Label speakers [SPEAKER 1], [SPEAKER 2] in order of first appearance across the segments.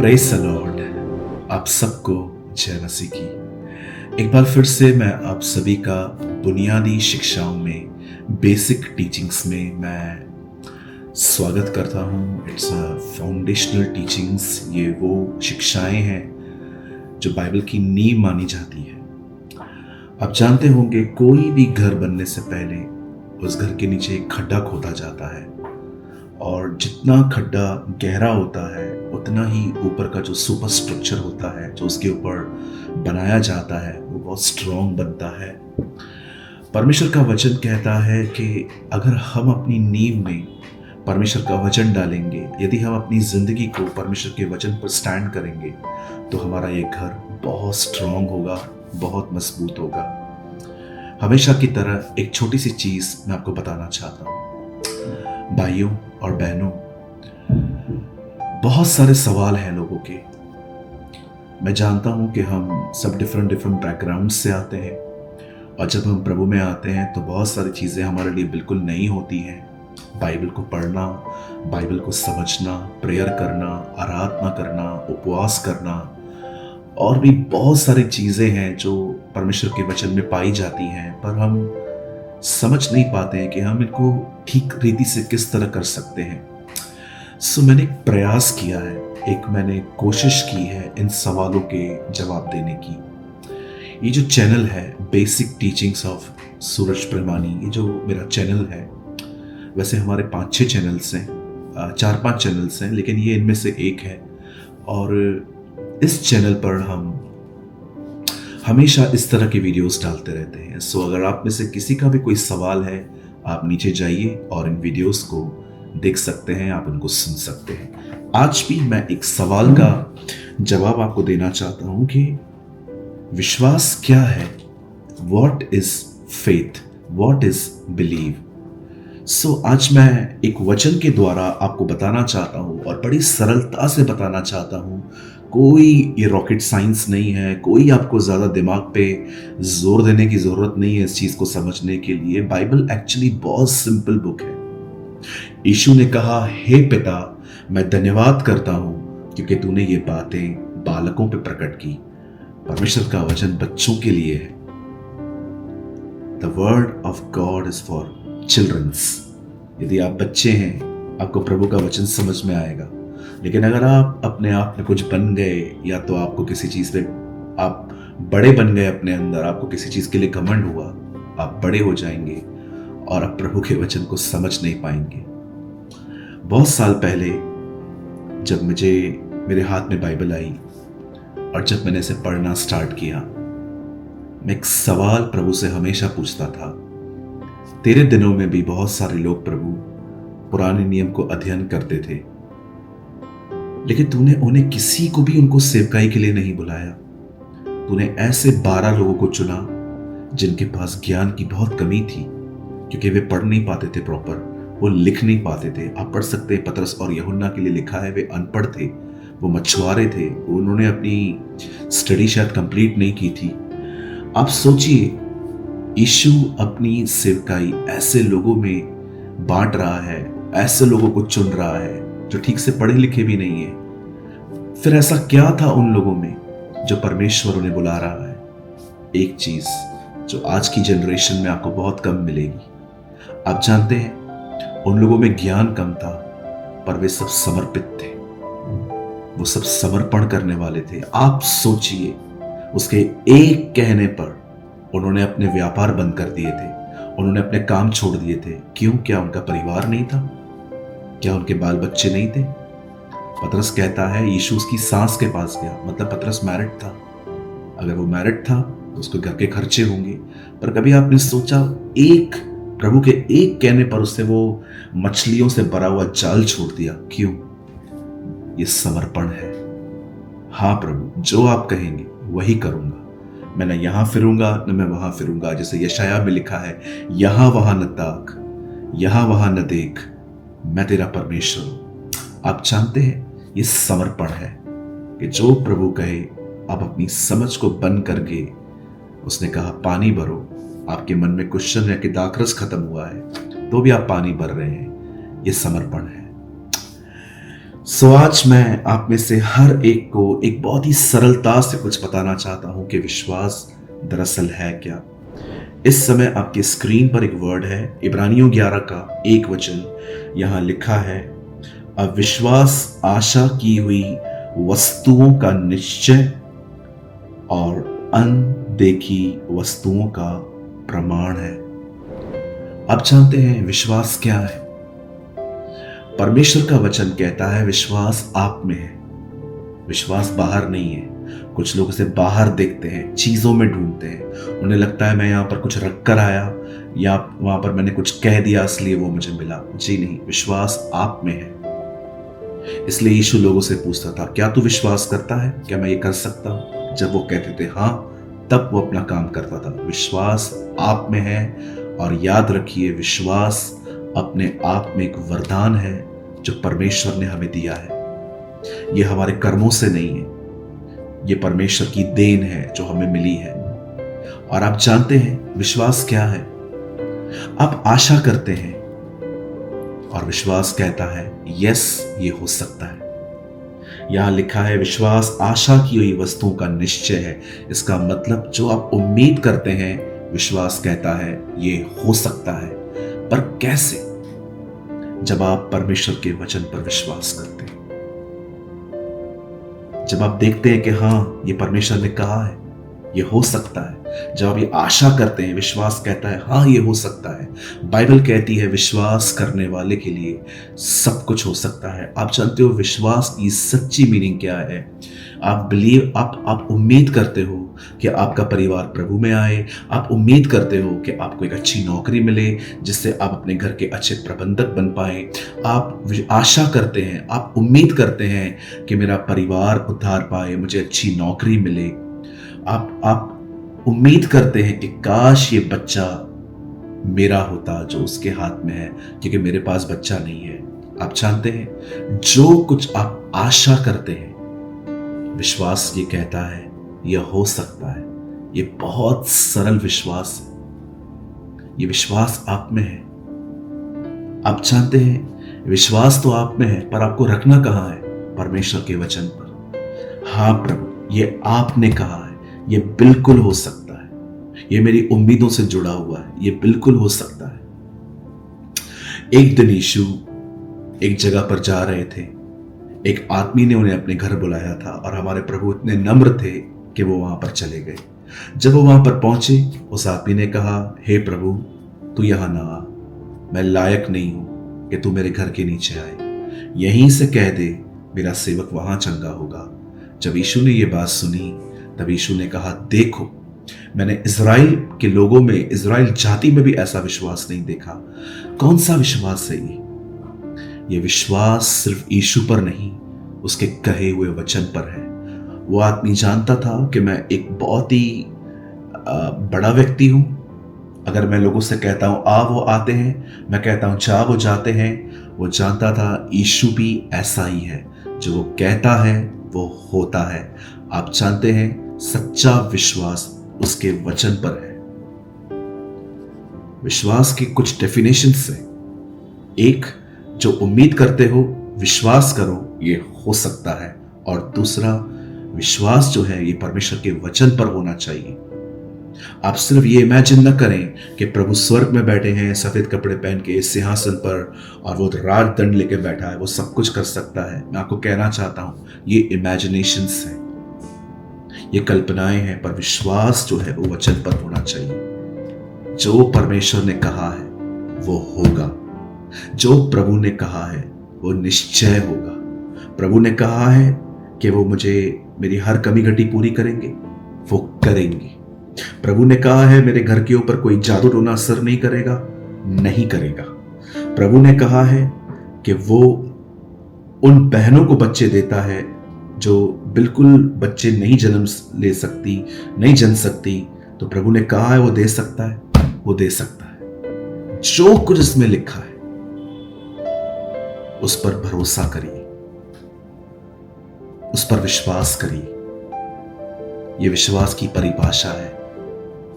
[SPEAKER 1] Praise the Lord. आप सबको जय मसीह की। एक बार फिर से मैं आप सभी का बुनियादी शिक्षाओं में, बेसिक टीचिंग्स में मैं स्वागत करता हूँ। It's a foundational teachings. ये वो शिक्षाएं हैं जो बाइबल की नींव मानी जाती है। आप जानते होंगे कोई भी घर बनने से पहले उस घर के नीचे एक खड्डा खोदा जाता है, और जितना खड्डा गहरा होता है उतना ही ऊपर का जो सुपर स्ट्रक्चर होता है जो उसके ऊपर बनाया जाता है वो बहुत स्ट्रॉन्ग बनता है। परमेश्वर का वचन कहता है कि अगर हम अपनी नींव में परमेश्वर का वचन डालेंगे, यदि हम अपनी जिंदगी को परमेश्वर के वचन पर स्टैंड करेंगे, तो हमारा ये घर बहुत स्ट्रॉन्ग होगा, बहुत मजबूत होगा। हमेशा की तरह एक छोटी सी चीज मैं आपको बताना चाहता हूँ। भाइयों और बहनों, बहुत सारे सवाल हैं लोगों के। मैं जानता हूं कि हम सब डिफरेंट बैकग्राउंड से आते हैं, और जब हम प्रभु में आते हैं तो बहुत सारी चीज़ें हमारे लिए बिल्कुल नई होती हैं। बाइबल को पढ़ना, बाइबल को समझना, प्रेयर करना, आराधना करना, उपवास करना, और भी बहुत सारी चीज़ें हैं जो परमेश्वर के वचन में पाई जाती हैं, पर हम समझ नहीं पाते हैं कि हम इनको ठीक रीति से किस तरह कर सकते हैं। मैंने एक प्रयास किया है, मैंने कोशिश की है इन सवालों के जवाब देने की। ये जो चैनल है बेसिक टीचिंग्स ऑफ सूरज प्रेमानी, ये जो मेरा चैनल है, वैसे हमारे 5-6 चैनल्स हैं, 4-5 चैनल्स हैं, लेकिन ये इनमें से एक है। और इस चैनल पर हम हमेशा इस तरह के वीडियोस डालते रहते हैं। अगर आप में से किसी का भी कोई सवाल है, आप नीचे जाइए और इन वीडियोस को देख सकते हैं, आप उनको सुन सकते हैं। आज भी मैं एक सवाल का जवाब आपको देना चाहता हूं कि विश्वास क्या है? What is faith? What is believe? आज मैं एक वचन के द्वारा आपको बताना चाहता हूं, और बड़ी सरलता से बताना चाहता हूं। कोई ये रॉकेट साइंस नहीं है, कोई आपको ज़्यादा दिमाग पे जोर देने की ज़रूरत नहीं है इस चीज़ को समझने के लिए। बाइबल एक्चुअली बहुत सिंपल बुक है। यीशु ने कहा, हे पिता, मैं धन्यवाद करता हूँ क्योंकि तूने ये बातें बालकों पे प्रकट की। परमेश्वर का वचन बच्चों के लिए है। The word of God is for childrens. यदि आप बच्चे हैं, आपको प्रभु का वचन समझ में आएगा। लेकिन अगर आप अपने आप में कुछ बन गए, या तो आपको किसी चीज पे आप बड़े बन गए अपने अंदर, आपको किसी चीज के लिए घमंड हुआ, आप बड़े हो जाएंगे और आप प्रभु के वचन को समझ नहीं पाएंगे। बहुत साल पहले जब मेरे हाथ में बाइबल आई और जब मैंने इसे पढ़ना स्टार्ट किया, मैं एक सवाल प्रभु से हमेशा पूछता था। तेरे दिनों में भी बहुत सारे लोग प्रभु पुराने नियम को अध्ययन करते थे, लेकिन तूने उन्हें किसी को भी उनको सेवकाई के लिए नहीं बुलाया। तूने ऐसे 12 लोगों को चुना जिनके पास ज्ञान की बहुत कमी थी, क्योंकि वे पढ़ नहीं पाते थे प्रॉपर, वो लिख नहीं पाते थे। आप पढ़ सकते हैं, पतरस और यूहन्ना के लिए लिखा है, वे अनपढ़ थे, वो मछुआरे थे, उन्होंने अपनी स्टडी शायद कंप्लीट नहीं की थी। आप सोचिए, यीशु अपनी सेवकाई ऐसे लोगों में बांट रहा है, ऐसे लोगों को चुन रहा है जो ठीक से पढ़े लिखे भी नहीं है। फिर ऐसा क्या था उन लोगों में जो परमेश्वर उन्हें बुला रहा है? एक चीज जो आज की जनरेशन में आपको बहुत कम मिलेगी। आप जानते हैं, उन लोगों में ज्ञान कम था, पर वे सब समर्पित थे, वो सब समर्पण करने वाले थे। आप सोचिए, उसके एक कहने पर उन्होंने अपने व्यापार बंद कर दिए थे, उन्होंने अपने काम छोड़ दिए थे। क्यों? क्या उनका परिवार नहीं था? क्या उनके बाल बच्चे नहीं थे? पतरस कहता है, यीशु उसकी सास के पास गया, मतलब पतरस मैरिड था। अगर वो मैरिड था तो उसके घर के खर्चे होंगे। पर कभी आपने सोचा, एक प्रभु के एक कहने पर उसने वो मछलियों से भरा हुआ जाल छोड़ दिया? क्यों? ये समर्पण है। हाँ प्रभु, जो आप कहेंगे वही करूंगा, मैं न यहां फिरूंगा न मैं वहां फिरूंगा। जैसे यशाया में लिखा है, यहां वहां न ताक, यहां वहां न देख, मैं तेरा परमेश्वर हूं। आप जानते हैं, ये समर्पण है कि जो प्रभु कहे, आप अपनी समझ को बंद करके, उसने कहा पानी भरो, आपके मन में क्वेश्चन है कि दाखरस खत्म हुआ है तो भी आप पानी भर रहे हैं, ये समर्पण है। आज मैं आप में से हर एक को एक बहुत ही सरलता से कुछ बताना चाहता हूं कि विश्वास दरअसल है क्या। इस समय आपकी स्क्रीन पर एक वर्ड है, इब्रानियों 11 का 1 वचन। यहां लिखा है, अविश्वास आशा की हुई वस्तुओं का निश्चय और अनदेखी वस्तुओं का प्रमाण है। आप जानते हैं विश्वास क्या है? परमेश्वर का वचन कहता है विश्वास आप में है, विश्वास बाहर नहीं है। कुछ लोग इसे बाहर देखते हैं, चीजों में ढूंढते हैं। उन्हें लगता है मैं यहां पर कुछ रख कर आया या वहां पर मैंने कुछ कह दिया इसलिए वो मुझे मिला। जी नहीं, विश्वास आप में है। इसलिए यीशु लोगों से पूछता था, क्या तू विश्वास करता है? क्या मैं ये कर सकता हूं? जब वो कहते थे हाँ, तब वो अपना काम करता था। विश्वास आप में है। और याद रखिए, विश्वास अपने आप में एक वरदान है जो परमेश्वर ने हमें दिया है। यह हमारे कर्मों से नहीं है, यह परमेश्वर की देन है जो हमें मिली है। और आप जानते हैं विश्वास क्या है? आप आशा करते हैं और विश्वास कहता है यस, ये हो सकता है। यहां लिखा है विश्वास आशा की हुई वस्तुओं का निश्चय है। इसका मतलब जो आप उम्मीद करते हैं, विश्वास कहता है ये हो सकता है। पर कैसे? जब आप परमेश्वर के वचन पर विश्वास करते हैं, जब आप देखते हैं कि हाँ, ये परमेश्वर ने कहा है, ये हो सकता है। जब आप ये आशा करते हैं, विश्वास कहता है हाँ, ये हो सकता है। बाइबल कहती है विश्वास करने वाले के लिए सब कुछ हो सकता है। आप जानते हो विश्वास की सच्ची मीनिंग क्या है? आप उम्मीद करते हो कि आपका परिवार प्रभु में आए। आप उम्मीद करते हो कि आपको एक अच्छी नौकरी मिले जिससे आप अपने घर के अच्छे प्रबंधक बन पाए। आप आशा करते हैं, आप उम्मीद करते हैं कि मेरा परिवार उद्धार पाए, मुझे अच्छी नौकरी मिले। आप उम्मीद करते हैं कि काश ये बच्चा मेरा होता जो उसके हाथ में है, क्योंकि मेरे पास बच्चा नहीं है। आप जानते हैं जो कुछ आप आशा करते हैं, विश्वास ये कहता है यह हो सकता है। ये बहुत सरल विश्वास है। ये विश्वास आप में है। आप जानते हैं विश्वास तो आप में है, पर आपको रखना कहां है? परमेश्वर के वचन पर। हाँ प्रभु, ये आपने कहा है, ये बिल्कुल हो सकता है। ये मेरी उम्मीदों से जुड़ा हुआ है, ये बिल्कुल हो सकता है। एक दिन यीशु एक जगह पर जा रहे थे। एक आदमी ने उन्हें अपने घर बुलाया था और हमारे प्रभु इतने नम्र थे कि वो वहां पर चले गए। जब वो वहां पर पहुंचे, उस आदमी ने कहा, हे प्रभु, तू यहां ना आ, मैं लायक नहीं हूं कि तू मेरे घर के नीचे आए। यहीं से कह दे, मेरा सेवक वहां चंगा होगा। जब यीशु ने ये बात सुनी, तब यीशु ने कहा, देखो, मैंने इज़राइल के लोगों में, इज़राइल जाति में भी ऐसा विश्वास नहीं देखा। कौन सा विश्वास है ये? ये विश्वास सिर्फ यीशु पर नहीं, उसके कहे हुए वचन पर है। वो आदमी जानता था कि मैं एक बहुत ही बड़ा व्यक्ति हूं। अगर मैं लोगों से कहता हूं आ, वो आते हैं, मैं कहता हूं जा, वो जाते हैं। वो जानता था यीशु भी ऐसा ही है, जो वो कहता है वो होता है। आप जानते हैं सच्चा विश्वास उसके वचन पर है। विश्वास की कुछ डेफिनेशंस है। एक, जो उम्मीद करते हो, विश्वास करो ये हो सकता है। और दूसरा, विश्वास जो है ये परमेश्वर के वचन पर होना चाहिए। आप सिर्फ ये इमेजिन न करें कि प्रभु स्वर्ग में बैठे हैं सफेद कपड़े पहन के इस सिंहासन पर और वो राज दंड लेके बैठा है, वो सब कुछ कर सकता है। मैं आपको कहना चाहता हूं ये इमेजिनेशंस हैं, ये कल्पनाएं हैं। पर विश्वास जो है वो वचन पर होना चाहिए। जो परमेश्वर ने कहा है वो होगा, जो प्रभु ने कहा है वो निश्चय होगा। प्रभु ने कहा है कि वो मुझे मेरी हर कमी घटी पूरी करेंगे, वो करेंगे। प्रभु ने कहा है मेरे घर के ऊपर कोई जादू टोना असर नहीं करेगा, नहीं करेगा। प्रभु ने कहा है कि वो उन बहनों को बच्चे देता है जो बिल्कुल बच्चे नहीं नहीं जन सकती, तो प्रभु ने कहा है वो दे सकता है, वो दे सकता है। जो कुछ इसमें लिखा है उस पर भरोसा करिए, उस पर विश्वास करिए। यह विश्वास की परिभाषा है।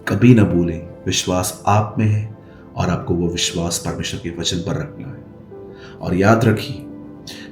[SPEAKER 1] कभी ना भूलें, विश्वास आप में है और आपको वो विश्वास परमेश्वर के वचन पर रखना है। और याद रखिए,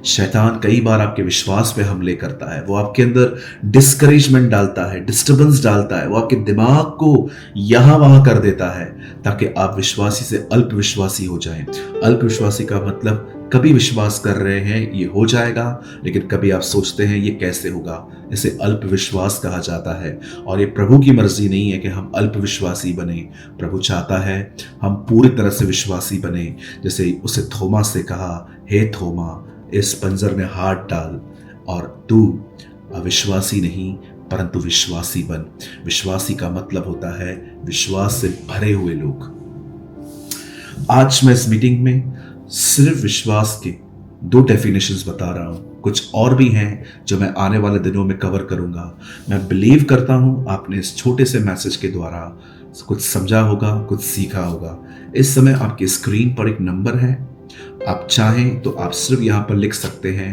[SPEAKER 1] शैतान कई बार आपके विश्वास पे हमले करता है, वो आपके अंदर डिस्करेजमेंट डालता है, डिस्टर्बेंस डालता है, वो आपके दिमाग को यहाँ वहाँ कर देता है ताकि आप विश्वासी से अल्प विश्वासी हो जाएं। अल्प विश्वासी का मतलब कभी विश्वास कर रहे हैं ये हो जाएगा, लेकिन कभी आप सोचते हैं ये कैसे होगा। इसे अल्प विश्वास कहा जाता है और ये प्रभु की मर्जी नहीं है कि हम अल्प विश्वासी बने। प्रभु चाहता है हम पूरी तरह से विश्वासी बने। जैसे उसे थोमा से कहा, हे थोमा, इस पंजर में हाथ डाल और तू अविश्वासी नहीं परंतु विश्वासी बन। विश्वासी का मतलब होता है विश्वास से भरे हुए लोग। आज मैं इस मीटिंग में सिर्फ विश्वास के 2 डेफिनेशंस बता रहा हूं, कुछ और भी हैं जो मैं आने वाले दिनों में कवर करूंगा। मैं बिलीव करता हूं आपने इस छोटे से मैसेज के द्वारा कुछ समझा होगा, कुछ सीखा होगा। इस समय आपकी स्क्रीन पर एक नंबर है, आप चाहें तो आप सिर्फ यहाँ पर लिख सकते हैं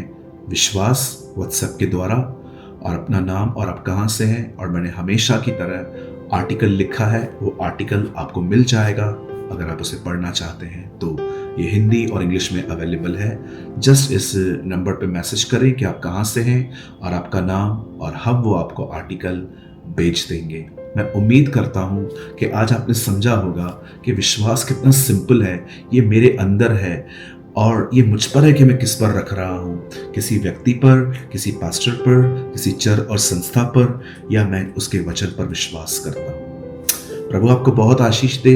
[SPEAKER 1] विश्वास व्हाट्सएप के द्वारा और अपना नाम और आप कहाँ से हैं, और मैंने हमेशा की तरह आर्टिकल लिखा है, वो आर्टिकल आपको मिल जाएगा अगर आप उसे पढ़ना चाहते हैं तो। ये हिंदी और इंग्लिश में अवेलेबल है। जस्ट इस नंबर पे मैसेज करें कि आप कहाँ से हैं और आपका नाम, और हम वो आपको आर्टिकल भेज देंगे। मैं उम्मीद करता हूँ कि आज आपने समझा होगा कि विश्वास कितना सिंपल है, ये मेरे अंदर है और ये मुझ पर है कि मैं किस पर रख रहा हूँ, किसी व्यक्ति पर, किसी पास्टर पर, किसी चर्च और संस्था पर, या मैं उसके वचन पर विश्वास करता हूँ। प्रभु आपको बहुत आशीष दे।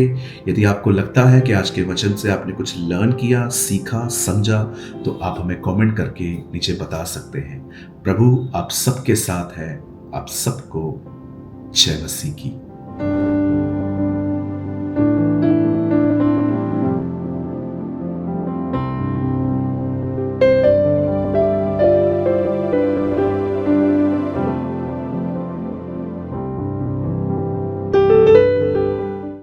[SPEAKER 1] यदि आपको लगता है कि आज के वचन से आपने कुछ लर्न किया, सीखा, समझा, तो आप हमें कमेंट करके नीचे बता सकते हैं। प्रभु आप सबके साथ है। आप सबको जय मसीह की।